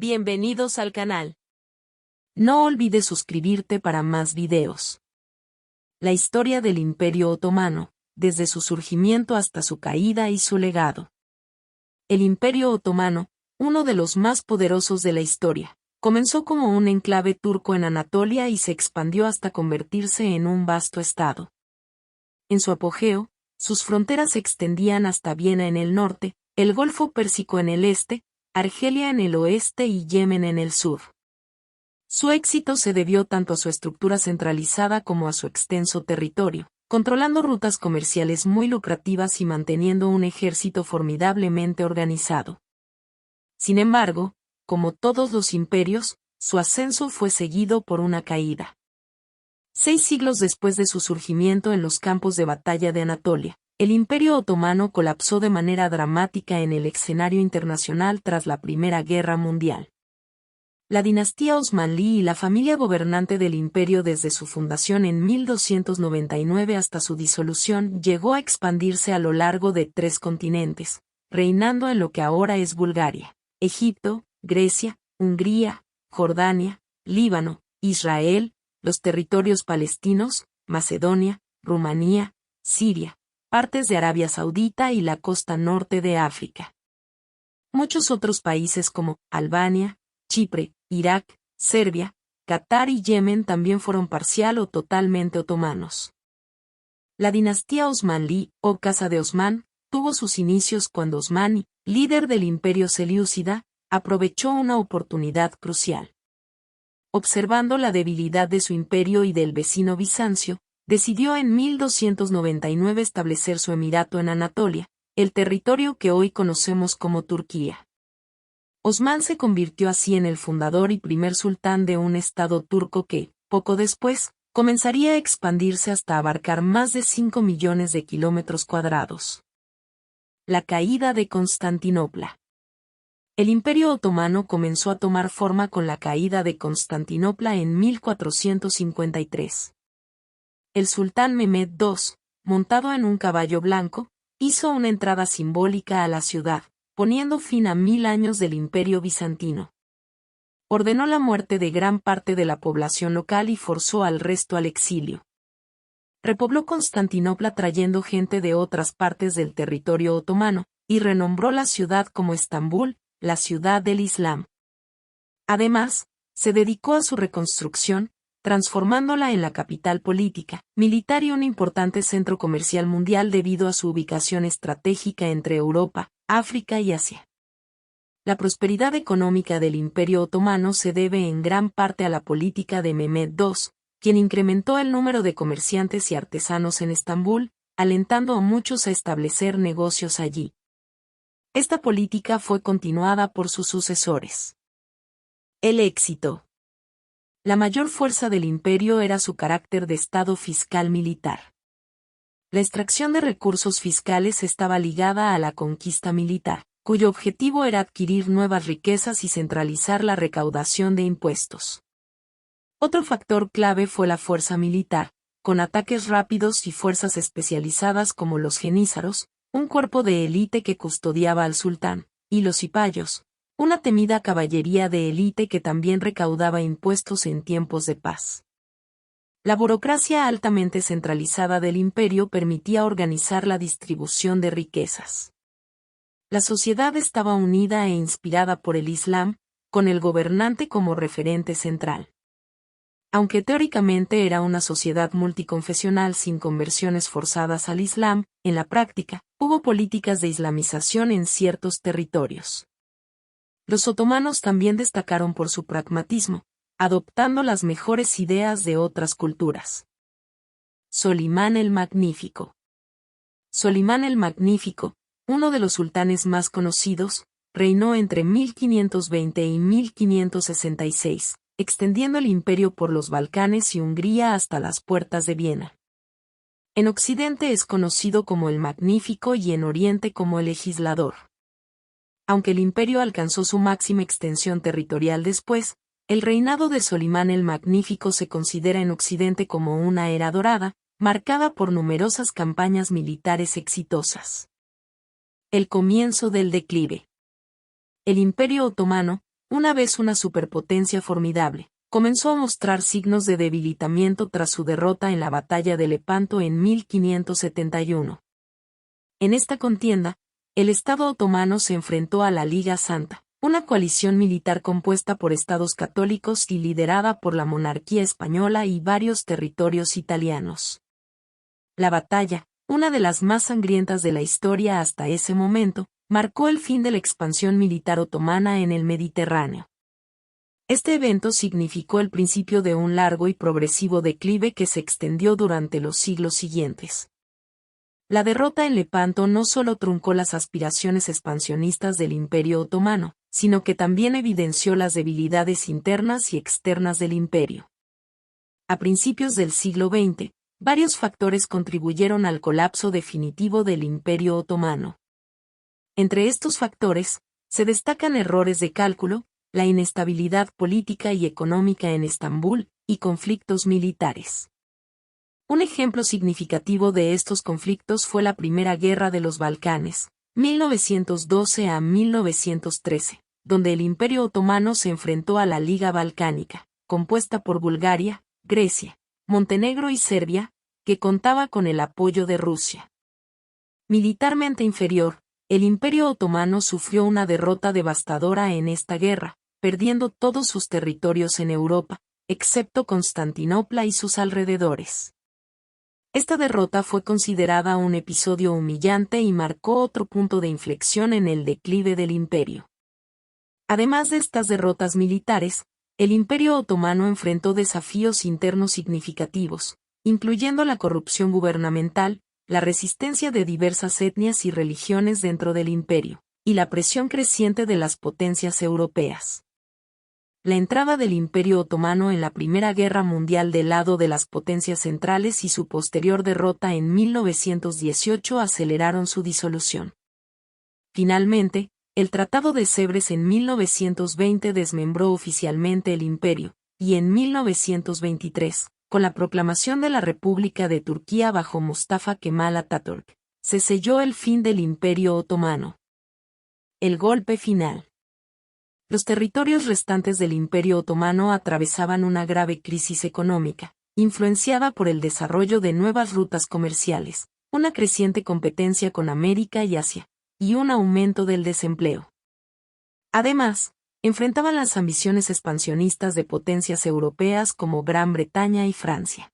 Bienvenidos al canal. No olvides suscribirte para más videos. La historia del Imperio Otomano, desde su surgimiento hasta su caída y su legado. El Imperio Otomano, uno de los más poderosos de la historia, comenzó como un enclave turco en Anatolia y se expandió hasta convertirse en un vasto estado. En su apogeo, sus fronteras se extendían hasta Viena en el norte, el Golfo Pérsico en el este, Argelia en el oeste y Yemen en el sur. Su éxito se debió tanto a su estructura centralizada como a su extenso territorio, controlando rutas comerciales muy lucrativas y manteniendo un ejército formidablemente organizado. Sin embargo, como todos los imperios, su ascenso fue seguido por una caída. 6 siglos después de su surgimiento en los campos de batalla de Anatolia, el Imperio Otomano colapsó de manera dramática en el escenario internacional tras la Primera Guerra Mundial. La dinastía Osmanlí y la familia gobernante del imperio desde su fundación en 1299 hasta su disolución llegó a expandirse a lo largo de 3 continentes, reinando en lo que ahora es Bulgaria, Egipto, Grecia, Hungría, Jordania, Líbano, Israel, los territorios palestinos, Macedonia, Rumanía, Siria, partes de Arabia Saudita y la costa norte de África. Muchos otros países como Albania, Chipre, Irak, Serbia, Qatar y Yemen también fueron parcial o totalmente otomanos. La dinastía Osmanlí, o Casa de Osmán, tuvo sus inicios cuando Osmani, líder del imperio selyúcida, aprovechó una oportunidad crucial. Observando la debilidad de su imperio y del vecino Bizancio, decidió en 1299 establecer su emirato en Anatolia, el territorio que hoy conocemos como Turquía. Osmán se convirtió así en el fundador y primer sultán de un estado turco que, poco después, comenzaría a expandirse hasta abarcar más de 5 millones de kilómetros cuadrados. La caída de Constantinopla. El Imperio Otomano comenzó a tomar forma con la caída de Constantinopla en 1453. El sultán Mehmed II, montado en un caballo blanco, hizo una entrada simbólica a la ciudad, poniendo fin a 1000 años del Imperio Bizantino. Ordenó la muerte de gran parte de la población local y forzó al resto al exilio. Repobló Constantinopla trayendo gente de otras partes del territorio otomano, y renombró la ciudad como Estambul, la ciudad del Islam. Además, se dedicó a su reconstrucción, transformándola en la capital política, militar y un importante centro comercial mundial debido a su ubicación estratégica entre Europa, África y Asia. La prosperidad económica del Imperio Otomano se debe en gran parte a la política de Mehmed II, quien incrementó el número de comerciantes y artesanos en Estambul, alentando a muchos a establecer negocios allí. Esta política fue continuada por sus sucesores. El éxito. La mayor fuerza del imperio era su carácter de estado fiscal militar. La extracción de recursos fiscales estaba ligada a la conquista militar, cuyo objetivo era adquirir nuevas riquezas y centralizar la recaudación de impuestos. Otro factor clave fue la fuerza militar, con ataques rápidos y fuerzas especializadas como los jenízaros, un cuerpo de élite que custodiaba al sultán, y los cipayos, una temida caballería de élite que también recaudaba impuestos en tiempos de paz. La burocracia altamente centralizada del imperio permitía organizar la distribución de riquezas. La sociedad estaba unida e inspirada por el Islam, con el gobernante como referente central. Aunque teóricamente era una sociedad multiconfesional sin conversiones forzadas al Islam, en la práctica, hubo políticas de islamización en ciertos territorios. Los otomanos también destacaron por su pragmatismo, adoptando las mejores ideas de otras culturas. Solimán el Magnífico. Solimán el Magnífico, uno de los sultanes más conocidos, reinó entre 1520 y 1566, extendiendo el imperio por los Balcanes y Hungría hasta las puertas de Viena. En Occidente es conocido como el Magnífico y en Oriente como el Legislador. Aunque el imperio alcanzó su máxima extensión territorial después, el reinado de Solimán el Magnífico se considera en Occidente como una era dorada, marcada por numerosas campañas militares exitosas. El comienzo del declive. El Imperio Otomano, una vez una superpotencia formidable, comenzó a mostrar signos de debilitamiento tras su derrota en la batalla de Lepanto en 1571. En esta contienda, el Estado otomano se enfrentó a la Liga Santa, una coalición militar compuesta por estados católicos y liderada por la monarquía española y varios territorios italianos. La batalla, una de las más sangrientas de la historia hasta ese momento, marcó el fin de la expansión militar otomana en el Mediterráneo. Este evento significó el principio de un largo y progresivo declive que se extendió durante los siglos siguientes. La derrota en Lepanto no solo truncó las aspiraciones expansionistas del Imperio otomano, sino que también evidenció las debilidades internas y externas del imperio. A principios del siglo XX, varios factores contribuyeron al colapso definitivo del Imperio otomano. Entre estos factores, se destacan errores de cálculo, la inestabilidad política y económica en Estambul, y conflictos militares. Un ejemplo significativo de estos conflictos fue la Primera Guerra de los Balcanes, 1912 a 1913, donde el Imperio otomano se enfrentó a la Liga Balcánica, compuesta por Bulgaria, Grecia, Montenegro y Serbia, que contaba con el apoyo de Rusia. Militarmente inferior, el Imperio otomano sufrió una derrota devastadora en esta guerra, perdiendo todos sus territorios en Europa, excepto Constantinopla y sus alrededores. Esta derrota fue considerada un episodio humillante y marcó otro punto de inflexión en el declive del imperio. Además de estas derrotas militares, el Imperio otomano enfrentó desafíos internos significativos, incluyendo la corrupción gubernamental, la resistencia de diversas etnias y religiones dentro del imperio, y la presión creciente de las potencias europeas. La entrada del Imperio otomano en la Primera Guerra Mundial del lado de las potencias centrales y su posterior derrota en 1918 aceleraron su disolución. Finalmente, el Tratado de Sèvres en 1920 desmembró oficialmente el imperio, y en 1923, con la proclamación de la República de Turquía bajo Mustafa Kemal Atatürk, se selló el fin del Imperio otomano. El golpe final. Los territorios restantes del Imperio otomano atravesaban una grave crisis económica, influenciada por el desarrollo de nuevas rutas comerciales, una creciente competencia con América y Asia, y un aumento del desempleo. Además, enfrentaban las ambiciones expansionistas de potencias europeas como Gran Bretaña y Francia.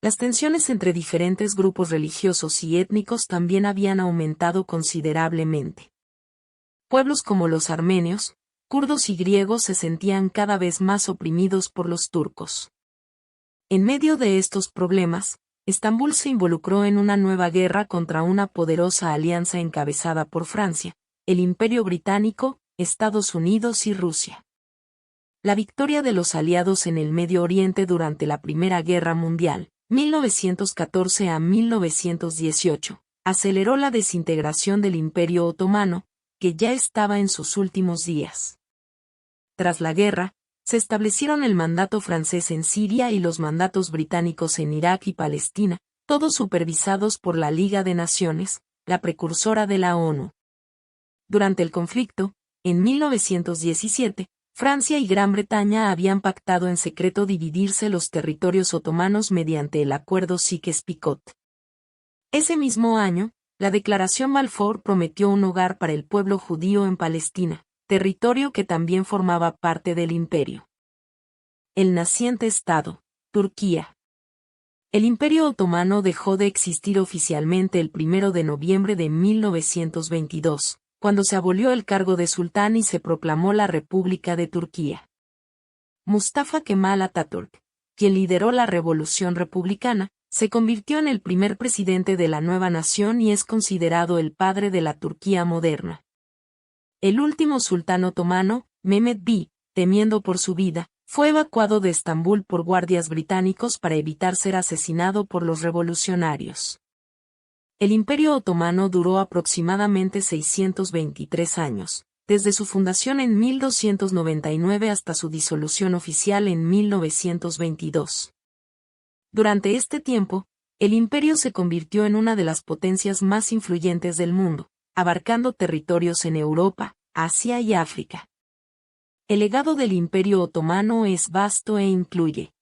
Las tensiones entre diferentes grupos religiosos y étnicos también habían aumentado considerablemente. Pueblos como los armenios, kurdos y griegos se sentían cada vez más oprimidos por los turcos. En medio de estos problemas, Estambul se involucró en una nueva guerra contra una poderosa alianza encabezada por Francia, el Imperio Británico, Estados Unidos y Rusia. La victoria de los aliados en el Medio Oriente durante la Primera Guerra Mundial, 1914 a 1918, aceleró la desintegración del Imperio otomano, que ya estaba en sus últimos días. Tras la guerra, se establecieron el mandato francés en Siria y los mandatos británicos en Irak y Palestina, todos supervisados por la Liga de Naciones, la precursora de la ONU. Durante el conflicto, en 1917, Francia y Gran Bretaña habían pactado en secreto dividirse los territorios otomanos mediante el Acuerdo Sykes-Picot. Ese mismo año, la Declaración Balfour prometió un hogar para el pueblo judío en Palestina, territorio que también formaba parte del imperio. El naciente Estado, Turquía. El Imperio otomano dejó de existir oficialmente el 1 de noviembre de 1922, cuando se abolió el cargo de sultán y se proclamó la República de Turquía. Mustafa Kemal Atatürk, quien lideró la revolución republicana, se convirtió en el primer presidente de la nueva nación y es considerado el padre de la Turquía moderna. El último sultán otomano, Mehmet B., temiendo por su vida, fue evacuado de Estambul por guardias británicos para evitar ser asesinado por los revolucionarios. El Imperio otomano duró aproximadamente 623 años, desde su fundación en 1299 hasta su disolución oficial en 1922. Durante este tiempo, el imperio se convirtió en una de las potencias más influyentes del mundo, abarcando territorios en Europa, Asia y África. El legado del Imperio Otomano es vasto e incluye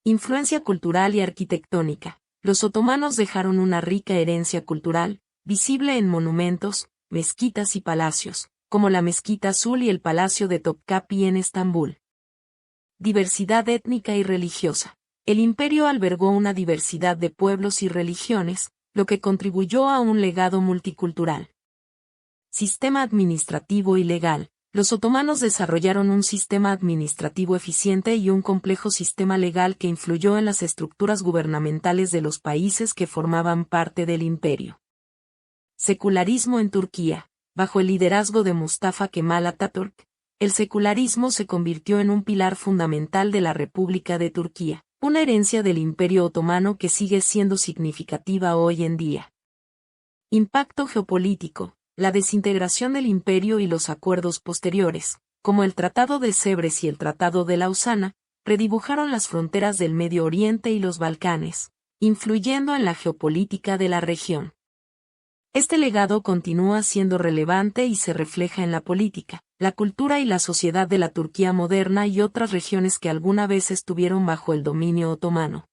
influencia cultural y arquitectónica. Los otomanos dejaron una rica herencia cultural, visible en monumentos, mezquitas y palacios, como la Mezquita Azul y el Palacio de Topkapi en Estambul. Diversidad étnica y religiosa. El imperio albergó una diversidad de pueblos y religiones, lo que contribuyó a un legado multicultural. Sistema administrativo y legal. Los otomanos desarrollaron un sistema administrativo eficiente y un complejo sistema legal que influyó en las estructuras gubernamentales de los países que formaban parte del imperio. Secularismo en Turquía. Bajo el liderazgo de Mustafa Kemal Atatürk, el secularismo se convirtió en un pilar fundamental de la República de Turquía, una herencia del Imperio Otomano que sigue siendo significativa hoy en día. Impacto geopolítico. La desintegración del imperio y los acuerdos posteriores, como el Tratado de Sèvres y el Tratado de Lausana, redibujaron las fronteras del Medio Oriente y los Balcanes, influyendo en la geopolítica de la región. Este legado continúa siendo relevante y se refleja en la política, la cultura y la sociedad de la Turquía moderna y otras regiones que alguna vez estuvieron bajo el dominio otomano.